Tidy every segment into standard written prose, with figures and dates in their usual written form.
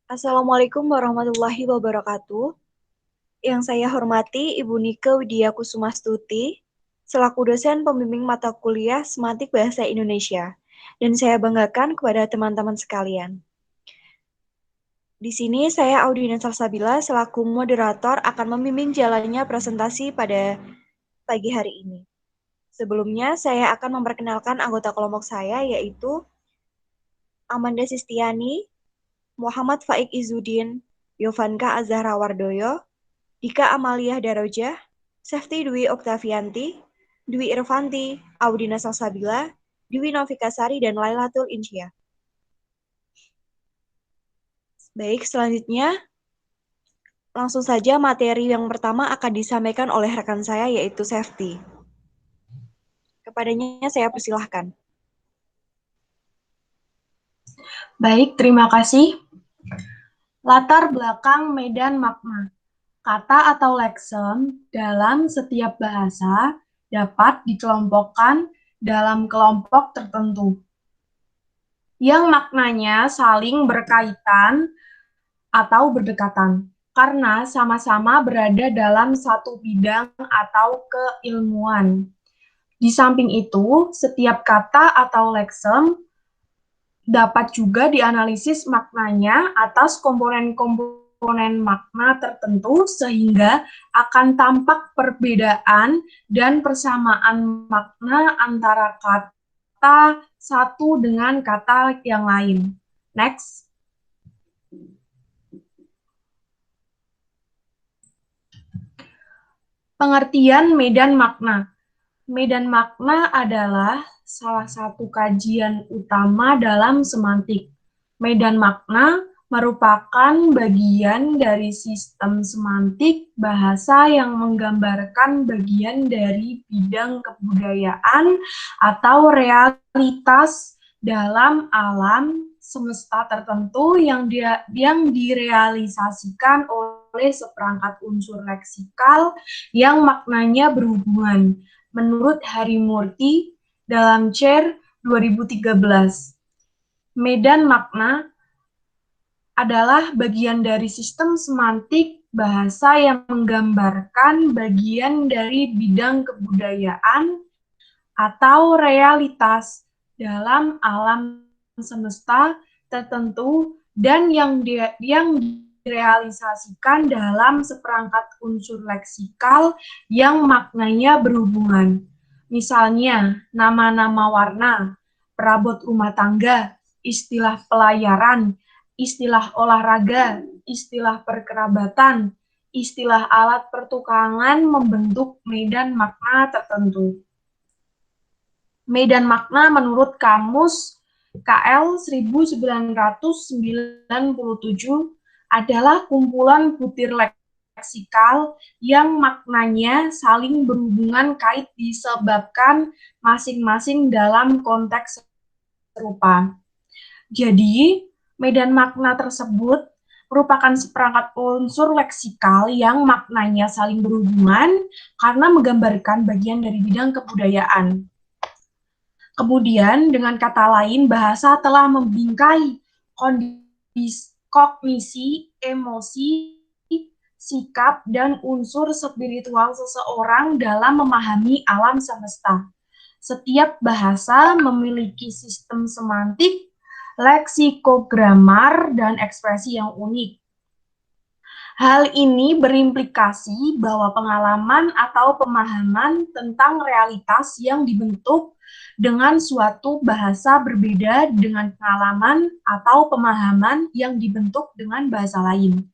Assalamualaikum warahmatullahi wabarakatuh. Yang saya hormati Ibu Nike Widya Kusumastuti, selaku dosen pembimbing mata kuliah Semantik Bahasa Indonesia. Dan saya banggakan kepada teman-teman sekalian. Di sini saya Audina Salsabila selaku moderator akan membimbing jalannya presentasi pada pagi hari ini. Sebelumnya saya akan memperkenalkan anggota kelompok saya yaitu Amanda Sistiani, Muhammad Faik Izzuddin, Yovanka Azahra Wardoyo, Dika Amalia Darojah, Sefti Dwi Oktavianti, Dwi Irfanti, Audina Salsabila, Dwi Novikasari, dan Lailatul Insya. Baik, selanjutnya langsung saja materi yang pertama akan disampaikan oleh rekan saya yaitu Sefti. Kepadanya saya persilahkan. Baik, terima kasih. Latar belakang medan makna. Kata atau lexem dalam setiap bahasa dapat dikelompokkan dalam kelompok tertentu yang maknanya saling berkaitan atau berdekatan karena sama-sama berada dalam satu bidang atau keilmuan. Di samping itu, setiap kata atau lexem dapat juga dianalisis maknanya atas komponen-komponen makna tertentu sehingga akan tampak perbedaan dan persamaan makna antara kata satu dengan kata yang lain. Next. Pengertian medan makna. Medan makna adalah salah satu kajian utama dalam semantik. Medan makna merupakan bagian dari sistem semantik bahasa yang menggambarkan bagian dari bidang kebudayaan atau realitas dalam alam semesta tertentu yang direalisasikan oleh seperangkat unsur leksikal yang maknanya berhubungan. Menurut Harimurti dalam CER 2013, medan makna adalah bagian dari sistem semantik bahasa yang menggambarkan bagian dari bidang kebudayaan atau realitas dalam alam semesta tertentu dan yang direalisasikan dalam seperangkat unsur leksikal yang maknanya berhubungan. Misalnya, nama-nama warna, perabot rumah tangga, istilah pelayaran, istilah olahraga, istilah perkerabatan, istilah alat pertukangan membentuk medan makna tertentu. Medan makna menurut Kamus KL 1997 adalah kumpulan butir leksikal yang maknanya saling berhubungan kait disebabkan masing-masing dalam konteks serupa. Jadi, medan makna tersebut merupakan seperangkat unsur leksikal yang maknanya saling berhubungan karena menggambarkan bagian dari bidang kebudayaan. Kemudian, dengan kata lain, bahasa telah membingkai kognisi, emosi, sikap, dan unsur spiritual seseorang dalam memahami alam semesta. Setiap bahasa memiliki sistem semantik, leksikogramar, dan ekspresi yang unik. Hal ini berimplikasi bahwa pengalaman atau pemahaman tentang realitas yang dibentuk dengan suatu bahasa berbeda dengan pengalaman atau pemahaman yang dibentuk dengan bahasa lain.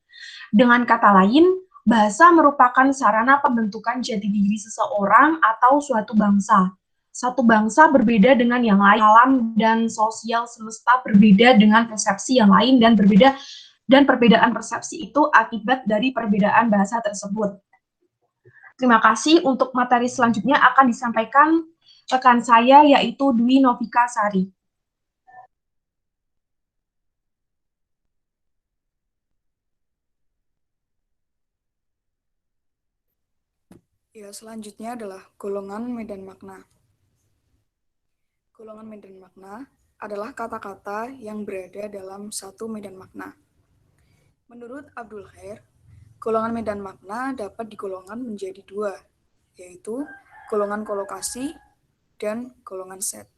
Dengan kata lain, bahasa merupakan sarana pembentukan jati diri seseorang atau suatu bangsa. Satu bangsa berbeda dengan yang lain, alam dan sosial semesta berbeda dengan persepsi yang lain dan berbeda, dan perbedaan persepsi itu akibat dari perbedaan bahasa tersebut. Terima kasih. Untuk materi selanjutnya akan disampaikan rekan saya yaitu Dwi Novikasari. Ya, selanjutnya adalah golongan medan makna. Golongan medan makna adalah kata-kata yang berada dalam satu medan makna. Menurut Abdul Khair, golongan medan makna dapat digolongkan menjadi dua, yaitu golongan kolokasi dan golongan set.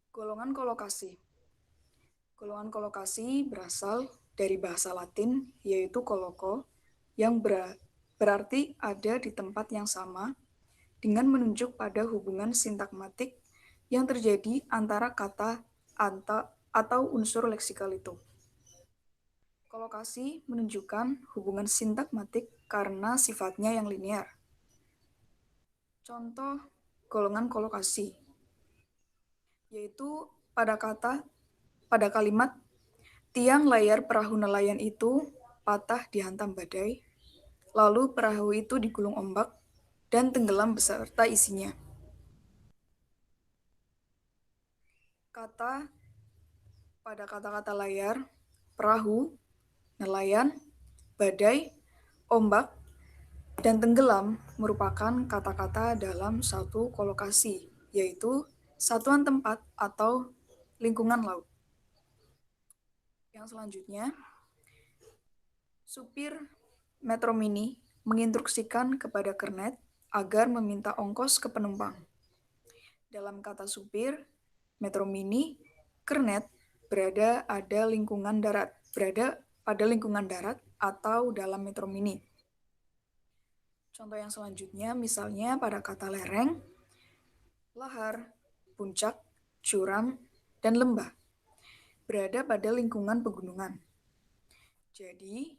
Golongan kolokasi. Golongan kolokasi berasal dari bahasa Latin, yaitu koloko, yang berarti ada di tempat yang sama, dengan menunjuk pada hubungan sintakmatik yang terjadi antara kata atau unsur leksikal itu. Kolokasi menunjukkan hubungan sintakmatik karena sifatnya yang linear. Contoh golongan kolokasi, yaitu pada kalimat tiang layar perahu nelayan itu patah dihantam badai, lalu perahu itu digulung ombak dan tenggelam beserta isinya. Pada kata-kata layar, perahu, nelayan, badai, ombak, dan tenggelam merupakan kata-kata dalam satu kolokasi, yaitu satuan tempat atau lingkungan laut. Yang selanjutnya, supir Metro Mini menginstruksikan kepada kernet agar meminta ongkos ke penumpang. Dalam kata supir, Metro Mini, kernet berada pada lingkungan darat atau dalam Metro Mini. Contoh yang selanjutnya, misalnya pada kata lereng, lahar, puncak, curam, dan lembah berada pada lingkungan pegunungan. Jadi,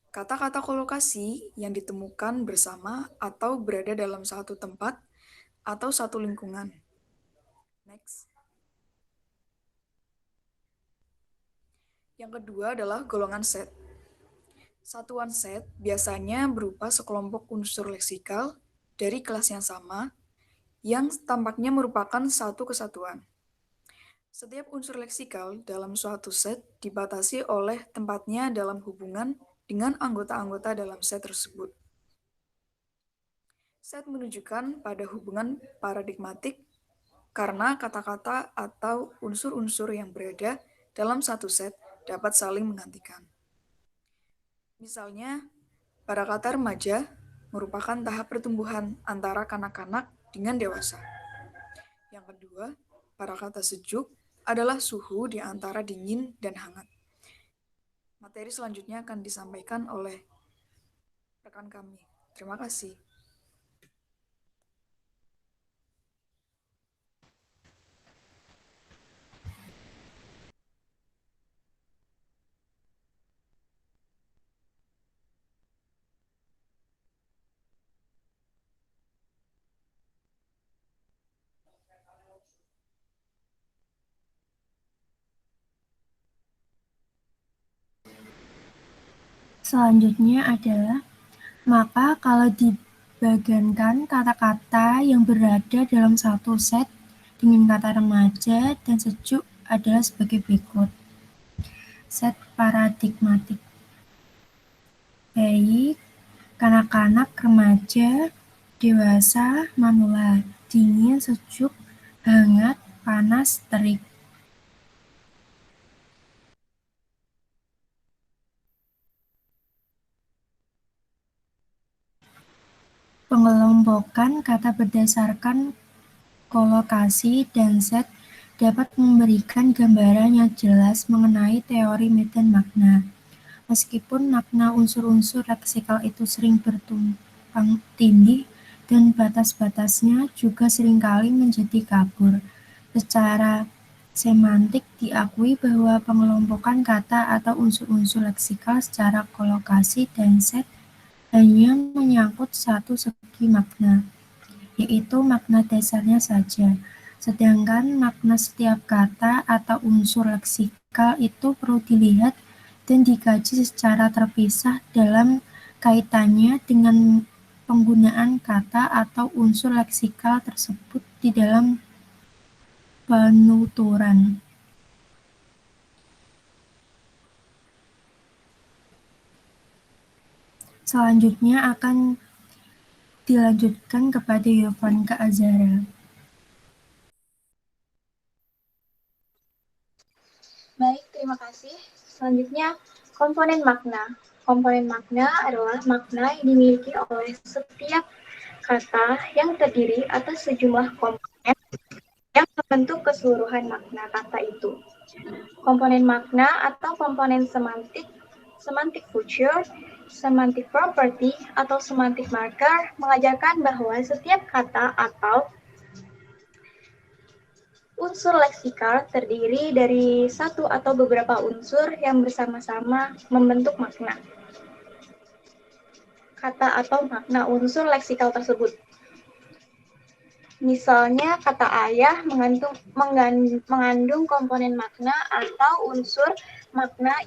kata-kata kolokasi yang ditemukan bersama atau berada dalam satu tempat atau satu lingkungan. Next. Yang kedua adalah golongan set. Satuan set biasanya berupa sekelompok unsur leksikal dari kelas yang sama yang tampaknya merupakan satu kesatuan. Setiap unsur leksikal dalam suatu set dibatasi oleh tempatnya dalam hubungan dengan anggota-anggota dalam set tersebut. Set menunjukkan pada hubungan paradigmatik karena kata-kata atau unsur-unsur yang berada dalam satu set dapat saling menggantikan. Misalnya, pada kata remaja merupakan tahap pertumbuhan antara kanak-kanak dengan dewasa. Yang kedua, pada kata sejuk adalah suhu di antara dingin dan hangat. Materi selanjutnya akan disampaikan oleh rekan kami. Terima kasih. Selanjutnya adalah, maka kalau dibagikan kata-kata yang berada dalam satu set dengan kata remaja dan sejuk adalah sebagai berikut. Set paradigmatik. Baik, kanak-kanak, remaja, dewasa, manula, dingin, sejuk, hangat, panas, terik. Pengelompokan kata berdasarkan kolokasi dan set dapat memberikan gambaran yang jelas mengenai teori medan makna. Meskipun makna unsur-unsur leksikal itu sering bertumpang tindih dan batas-batasnya juga seringkali menjadi kabur. Secara semantik diakui bahwa pengelompokan kata atau unsur-unsur leksikal secara kolokasi dan set hanya menyangkut satu segi makna, yaitu makna dasarnya saja. Sedangkan makna setiap kata atau unsur leksikal itu perlu dilihat dan dikaji secara terpisah dalam kaitannya dengan penggunaan kata atau unsur leksikal tersebut di dalam penuturan. Selanjutnya akan dilanjutkan kepada Yovanka Azara. Baik, terima kasih. Selanjutnya, komponen makna. Komponen makna adalah makna yang dimiliki oleh setiap kata yang terdiri atas sejumlah komponen yang membentuk keseluruhan makna kata itu. Komponen makna atau komponen semantik, semantic feature, semantic property, atau semantic marker mengajarkan bahwa setiap kata atau unsur leksikal terdiri dari satu atau beberapa unsur yang bersama-sama membentuk makna. Kata atau makna unsur leksikal tersebut. Misalnya, kata ayah mengandung komponen makna atau unsur makna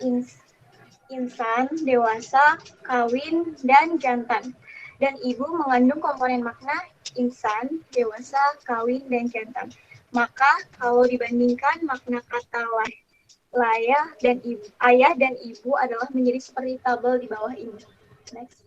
insan, dewasa, kawin, dan jantan. Dan ibu mengandung komponen makna insan, dewasa, kawin, dan jantan. Maka kalau dibandingkan makna kata ayah dan ibu adalah menjadi seperti tabel di bawah ini. Next.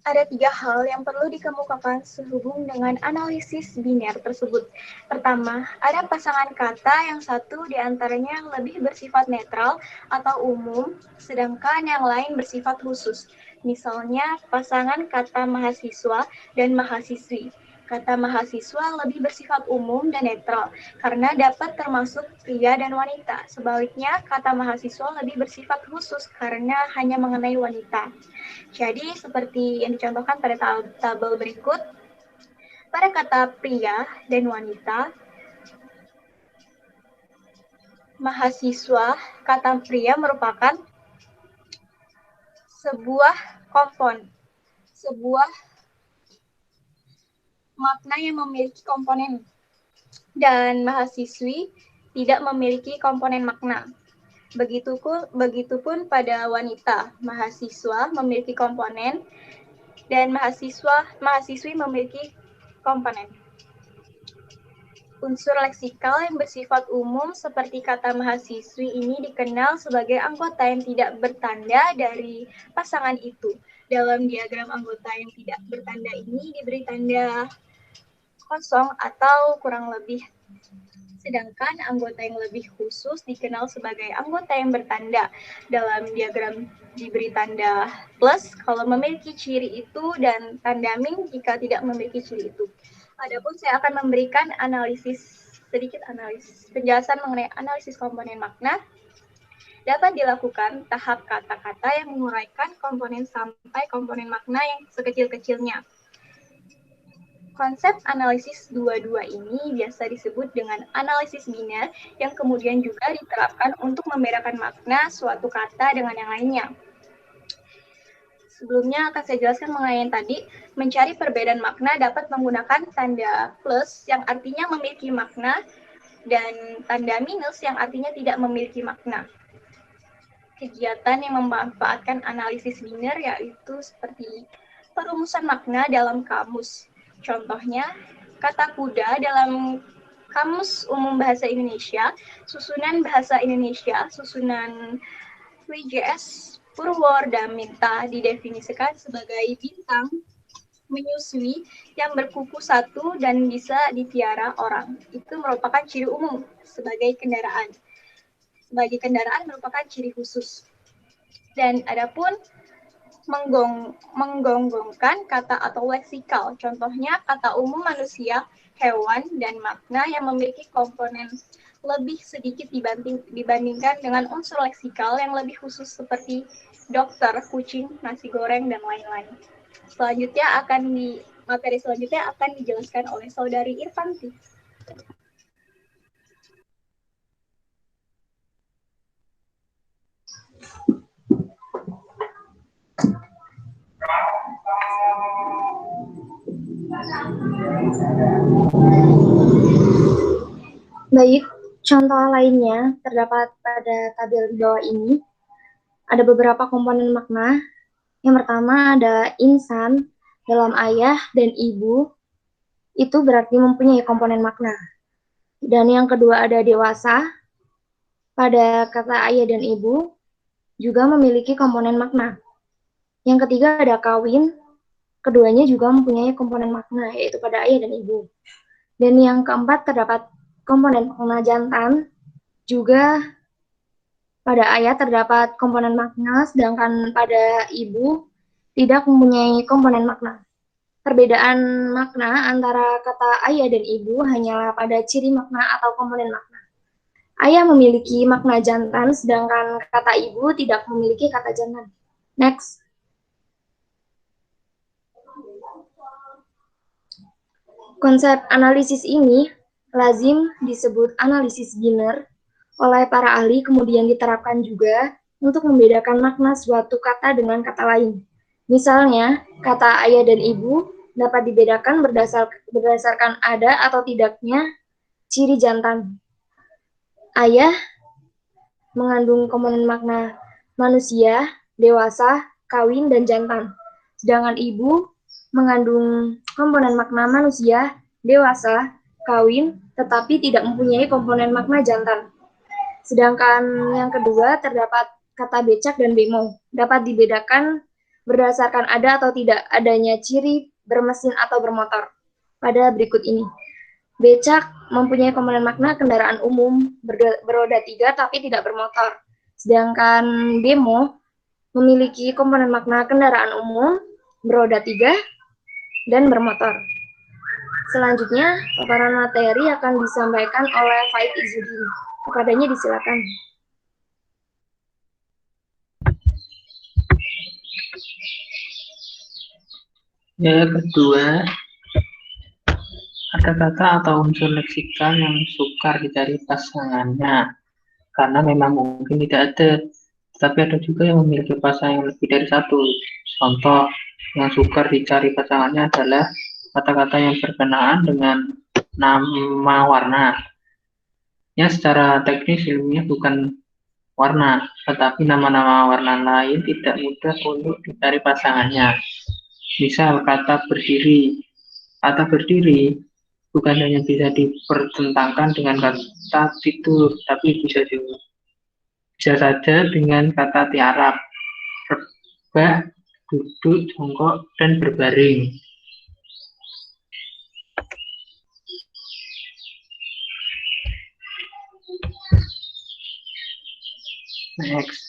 Ada 3 hal yang perlu dikemukakan sehubung dengan analisis biner tersebut. Pertama, ada pasangan kata yang satu diantaranya lebih bersifat netral atau umum, sedangkan yang lain bersifat khusus. Misalnya, pasangan kata mahasiswa dan mahasiswi. Kata mahasiswa lebih bersifat umum dan netral, karena dapat termasuk pria dan wanita. Sebaliknya, kata mahasiswa lebih bersifat khusus, karena hanya mengenai wanita. Jadi, seperti yang dicontohkan pada tabel berikut, pada kata pria dan wanita, mahasiswa, kata pria merupakan sebuah makna yang memiliki komponen, dan mahasiswi tidak memiliki komponen makna. Begitupun pada wanita, mahasiswa memiliki komponen dan mahasiswi memiliki komponen. Unsur leksikal yang bersifat umum seperti kata mahasiswi ini dikenal sebagai anggota yang tidak bertanda dari pasangan itu. Dalam diagram anggota yang tidak bertanda ini diberi tanda kosong atau kurang lebih. Sedangkan anggota yang lebih khusus dikenal sebagai anggota yang bertanda. Dalam diagram diberi tanda plus kalau memiliki ciri itu dan tanda min jika tidak memiliki ciri itu. Adapun saya akan memberikan penjelasan mengenai analisis komponen makna. Dapat dilakukan tahap kata-kata yang menguraikan komponen sampai komponen makna yang sekecil-kecilnya. Konsep analisis dua-dua ini biasa disebut dengan analisis biner yang kemudian juga diterapkan untuk membedakan makna suatu kata dengan yang lainnya. Sebelumnya akan saya jelaskan mengenai yang tadi, mencari perbedaan makna dapat menggunakan tanda plus yang artinya memiliki makna dan tanda minus yang artinya tidak memiliki makna. Kegiatan yang memanfaatkan analisis biner yaitu seperti perumusan makna dalam kamus. Contohnya, kata kuda dalam Kamus Umum Bahasa Indonesia, susunan Bahasa Indonesia, susunan WJS Purwodarminta didefinisikan sebagai bintang menyusui yang berkuku satu dan bisa dipiara orang. Itu merupakan ciri umum sebagai kendaraan. Sebagai kendaraan merupakan ciri khusus. Dan adapun menggonggongkan kata atau leksikal. Contohnya kata umum manusia, hewan, dan makna yang memiliki komponen lebih sedikit dibandingkan dengan unsur leksikal yang lebih khusus seperti dokter, kucing, nasi goreng, dan lain-lain. Materi selanjutnya akan dijelaskan oleh Saudari Irfanti. Baik, contoh lainnya terdapat pada tabel di bawah ini. Ada beberapa komponen makna. Yang pertama ada insan dalam ayah dan ibu. Itu berarti mempunyai komponen makna. Dan yang kedua ada dewasa. Pada kata ayah dan ibu juga memiliki komponen makna. Yang ketiga ada kawin. Keduanya juga mempunyai komponen makna, yaitu pada ayah dan ibu. Dan yang keempat terdapat komponen makna jantan, juga pada ayah terdapat komponen makna, sedangkan pada ibu tidak mempunyai komponen makna. Perbedaan makna antara kata ayah dan ibu hanyalah pada ciri makna atau komponen makna. Ayah memiliki makna jantan, sedangkan kata ibu tidak memiliki kata jantan. Next. Konsep analisis ini lazim disebut analisis Giner oleh para ahli, kemudian diterapkan juga untuk membedakan makna suatu kata dengan kata lain. Misalnya, kata ayah dan ibu dapat dibedakan berdasarkan ada atau tidaknya ciri jantan. Ayah mengandung komponen makna manusia, dewasa, kawin, dan jantan. Sedangkan ibu mengandung komponen makna manusia, dewasa, kawin, tetapi tidak mempunyai komponen makna jantan. Sedangkan yang kedua terdapat kata becak dan bemo, dapat dibedakan berdasarkan ada atau tidak adanya ciri bermesin atau bermotor. Pada berikut ini. Becak mempunyai komponen makna kendaraan umum beroda 3 tapi tidak bermotor. Sedangkan bemo memiliki komponen makna kendaraan umum beroda 3 dan bermotor. Selanjutnya, paparan materi akan disampaikan oleh Faid Izzuddin. Kepadanya disilakan. Ya, kedua, ada kata atau unsur leksikal yang sukar dicari pasangannya, karena memang mungkin tidak ada, tapi ada juga yang memiliki pasangan yang lebih dari satu. Contoh, yang sukar dicari pasangannya adalah kata-kata yang berkenaan dengan nama warna. Ya, secara teknis ilmiah bukan warna, tetapi nama-nama warna lain tidak mudah untuk dicari pasangannya. Misal kata berdiri. Kata berdiri bukan hanya bisa dipertentangkan dengan kata tidur, tapi bisa saja dengan kata tiarap, rebah, duduk, jongkok, dan berbaring. Next.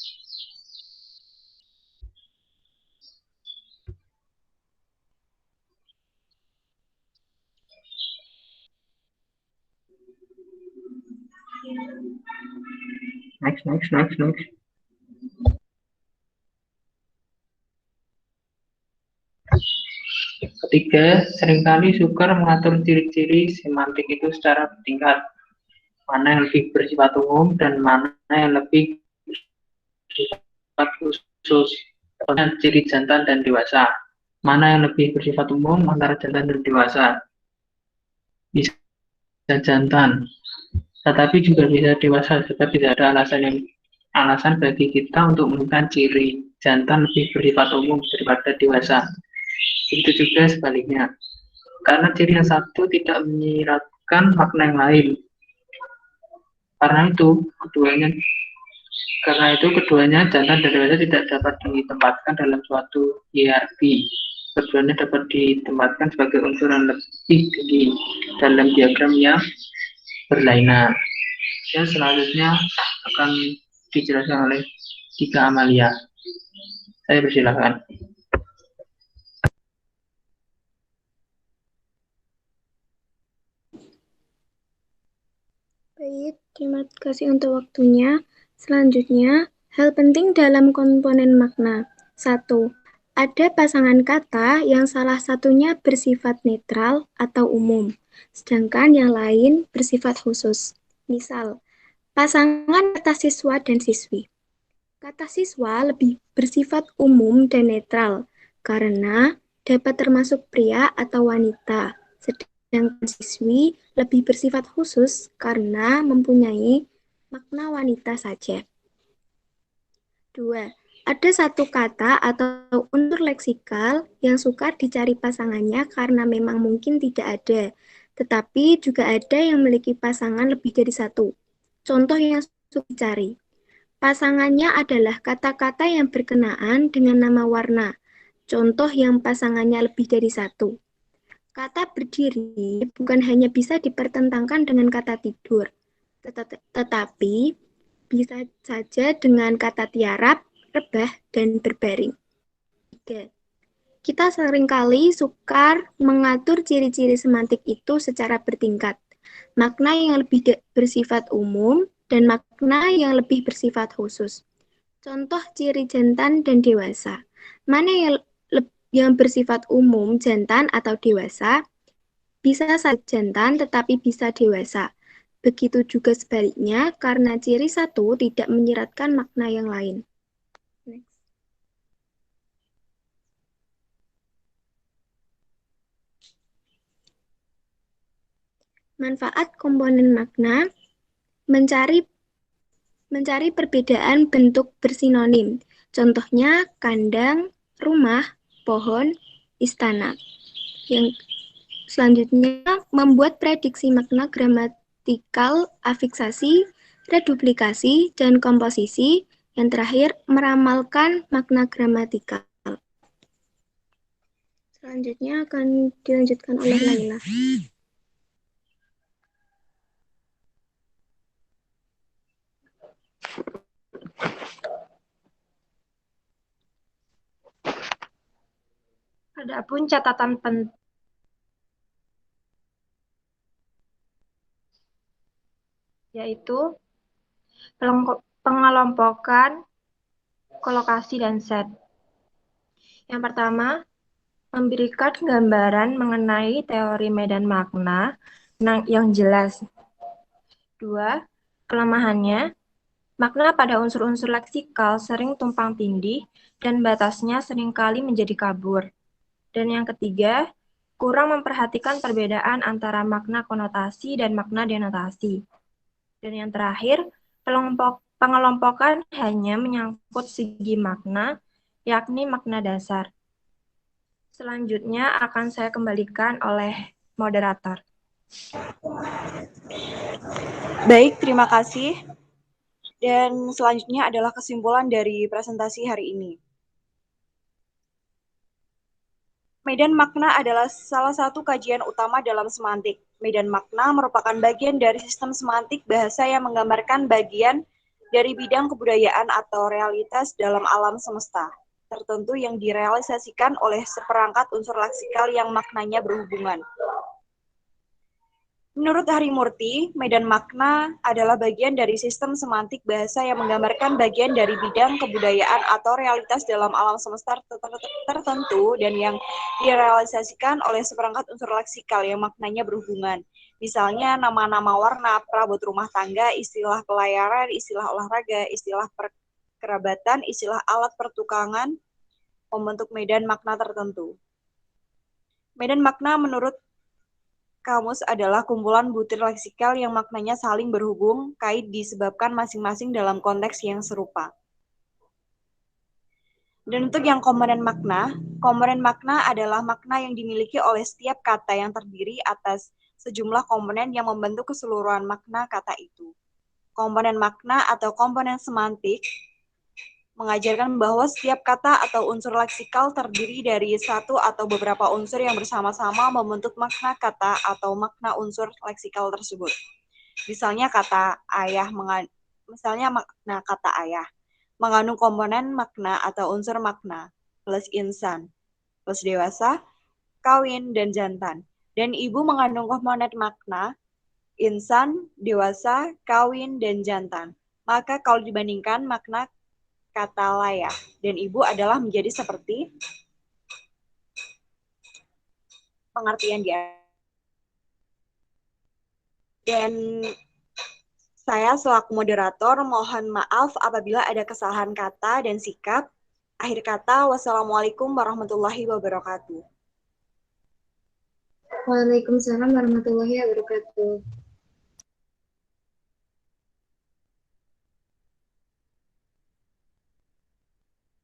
Next. Ketiga, seringkali sukar mengatur ciri-ciri semantik itu secara bertingkat. Mana yang lebih bersifat umum dan mana yang lebih bersifat khusus. Contohnya ciri jantan dan dewasa. Mana yang lebih bersifat umum antara jantan dan dewasa? Bisa jantan, tetapi juga bisa dewasa, tetapi tidak ada alasan bagi kita untuk menemukan ciri jantan lebih bersifat umum daripada dewasa. Itu juga sebaliknya, karena ciri yang satu tidak menyiratkan makna yang lain. Karena itu keduanya jantan dan dewasa tidak dapat ditempatkan dalam suatu hierarki. Keduanya dapat ditempatkan sebagai unsur yang lebih tinggi dalam diagram yang berlainan. Ya, selanjutnya akan dijelaskan oleh Tika Amalia. Saya persilakan. Baik, terima kasih untuk waktunya. Selanjutnya, hal penting dalam komponen makna. 1. Ada pasangan kata yang salah satunya bersifat netral atau umum, sedangkan yang lain bersifat khusus. Misal, pasangan kata siswa dan siswi. Kata siswa lebih bersifat umum dan netral, karena dapat termasuk pria atau wanita, sedangkan siswi lebih bersifat khusus karena mempunyai makna wanita saja. 2. Ada satu kata atau unsur leksikal yang sukar dicari pasangannya karena memang mungkin tidak ada, tetapi juga ada yang memiliki pasangan lebih dari satu. Contoh yang suka dicari. Pasangannya adalah kata-kata yang berkenaan dengan nama warna, contoh yang pasangannya lebih dari satu. Kata berdiri bukan hanya bisa dipertentangkan dengan kata tidur, tetapi bisa saja dengan kata tiarap, rebah, dan berbaring. 3. Kita seringkali sukar mengatur ciri-ciri semantik itu secara bertingkat. Makna yang lebih bersifat umum dan makna yang lebih bersifat khusus. Contoh ciri jantan dan dewasa. Mana yang bersifat umum, jantan atau dewasa? Bisa saja jantan tetapi bisa dewasa. Begitu juga sebaliknya, karena ciri satu tidak menyiratkan makna yang lain. Next. Manfaat komponen makna, mencari perbedaan bentuk bersinonim. Contohnya kandang, rumah, pohon, istana. Yang selanjutnya, membuat prediksi makna gramatikal, afiksasi, reduplikasi, dan komposisi. Yang terakhir, meramalkan makna gramatikal. Selanjutnya akan dilanjutkan oleh Laila. Adapun catatan penting yaitu pengelompokan, kolokasi, dan set. Yang pertama, memberikan gambaran mengenai teori medan makna yang jelas. 2. Kelemahannya, makna pada unsur-unsur leksikal sering tumpang tindih dan batasnya seringkali menjadi kabur. Dan yang ketiga, kurang memperhatikan perbedaan antara makna konotasi dan makna denotasi. Dan yang terakhir, pengelompokan hanya menyangkut segi makna, yakni makna dasar. Selanjutnya akan saya kembalikan oleh moderator. Baik, terima kasih. Dan selanjutnya adalah kesimpulan dari presentasi hari ini. Medan makna adalah salah satu kajian utama dalam semantik. Medan makna merupakan bagian dari sistem semantik bahasa yang menggambarkan bagian dari bidang kebudayaan atau realitas dalam alam semesta tertentu yang direalisasikan oleh seperangkat unsur leksikal yang maknanya berhubungan. Menurut Harimurti, medan makna adalah bagian dari sistem semantik bahasa yang menggambarkan bagian dari bidang kebudayaan atau realitas dalam alam semesta tertentu dan yang direalisasikan oleh seperangkat unsur leksikal yang maknanya berhubungan. Misalnya nama-nama warna, perabot rumah tangga, istilah pelayaran, istilah olahraga, istilah perkerabatan, istilah alat pertukangan, membentuk medan makna tertentu. Medan makna menurut kamus adalah kumpulan butir leksikal yang maknanya saling berhubung, kait disebabkan masing-masing dalam konteks yang serupa. Dan untuk yang komponen makna adalah makna yang dimiliki oleh setiap kata yang terdiri atas sejumlah komponen yang membentuk keseluruhan makna kata itu. Komponen makna atau komponen semantik mengajarkan bahwa setiap kata atau unsur leksikal terdiri dari satu atau beberapa unsur yang bersama-sama membentuk makna kata atau makna unsur leksikal tersebut. Misalnya makna kata ayah mengandung komponen makna atau unsur makna plus insan, plus dewasa, kawin, dan jantan. Dan ibu mengandung komponen makna insan, dewasa, kawin, dan jantan. Maka kalau dibandingkan makna kata layak dan ibu adalah menjadi seperti pengertian dia. Dan saya selaku moderator mohon maaf apabila ada kesalahan kata dan sikap. Akhir kata, wassalamualaikum warahmatullahi wabarakatuh. Waalaikumsalam warahmatullahi wabarakatuh.